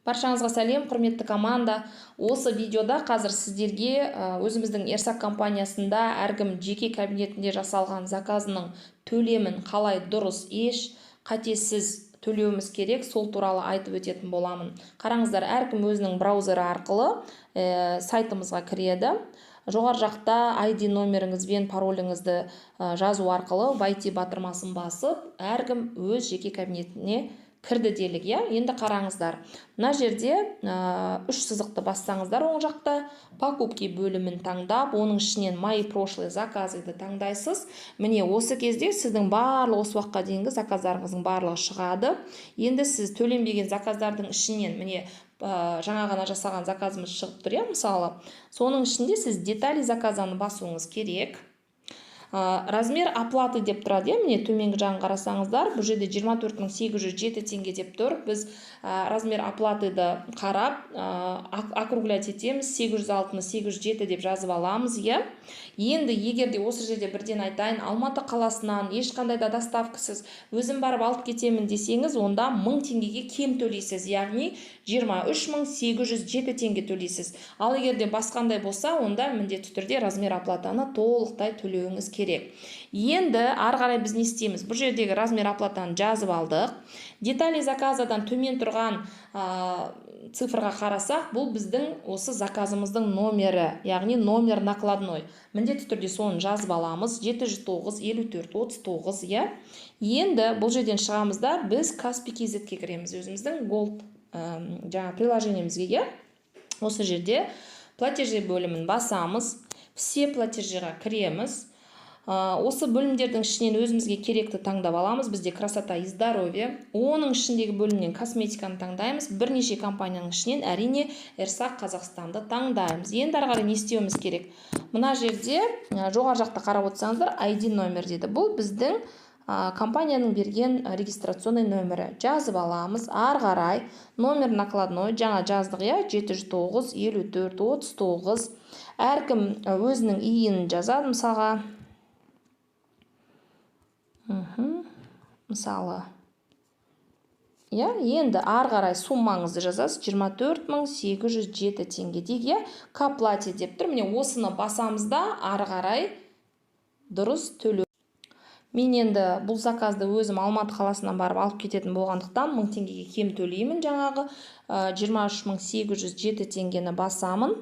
Баршаңызға сәлем, құрметті команда. Осы видеода қазір сіздерге өзіміздің Ерсак компаниясында әркім жеке кабинетінде жасалған заказының төлемін қалай дұрыс, еш қатесіз төлеуіміз керек, сол туралы айтып өтетін боламын. Қараңыздар, әркім өзінің браузері арқылы сайтымызға кіреді. Жоғар жақта ID номеріңізбен пароліңізді жазу арқылы YT батырмасын басып, әркім өз жеке кабинетіне кірді делік. Енді қараңыздар, мына жерде үш сызықты бассаңыздар, оң жақта покупки бөлімін таңдап, оның ішінен мои прошлые заказыды таңдайсыз. Міне осы кезде сіздің барлық осы уақытқа дейінгі заказдарыңыздың барлығы шығады. Енді сіз төленбеген заказдардың ішінен, міне жаңа ғана жасаған заказымыз шығып тұр, мысалы. Соның ішінде сіз детали заказаны басуыңыз керек. Размер оплаты деп тұрады, міне төменгі жағын қарасаңыздар, бұл жерде 24.807 теңге деп тұр. Біз размер оплатыды қарап, округлять етеміз, 806-807 деп жазып аламыз. Енді егерде осы жерде бірден айтайын, Алматы қаласынан ешқандай да доставкасыз өзім барып алып кетемін десеңіз, онда 1000 теңгеге кем төлейсіз, яғни 23.807 теңге төлейсіз. Ал егерде басқандай болса, онда міндетті түрде размер оплатаны толықтай төлеуіңіз керек. Енді ары қарай біз не істейміз? Бұл жердегі размер оплатаны жазып алдық. Детали заказадан төмен тұрған цифрға қарасақ, бұл біздің осы заказымыздың номері, яғни номер накладной. Міндетті түрде соны жазып аламыз. 709-54-39. Енді бұл жерден шығамызда біз Каспий KZ-ке кіреміз, өзіміздің Gold жаңа приложениемізге. Осы жерде платежи бөлімін басамыз, все платежиға кіреміз. Осы бөлімдердің ішінен өзімізге керекті таңдап аламыз. Бізде красота и здоровье. Оның ішіндегі бөлімнен косметиканы таңдаймыз. Бірнеше компанияның ішінен әрине Ерсак Қазақстанды таңдаймыз. Енді ары қарай не істеуіміз керек? Мына жерде жоғары жақта қарап отырсаңыздар, ID номер дейді. Бұл біздің компанияның берген регистрационный нөмірі. Жазып аламыз. Ары қарай номер накладной жаңа жаздық, 709-54-39. Әркім өзінің иін жазады, мысалға. Мысалы, енді ары қарай суммаңызды жазасыз, 24.807 теңге деге к оплате деп тұр. Міне осыны басамызда ары қарай дұрыс төлеу. Мен енді бұл заказды өзім Алматы қаласынан барып алып кететін болғандықтан 1000 теңгеге кем төлеймін. Жаңағы 23.807 теңгені басамын.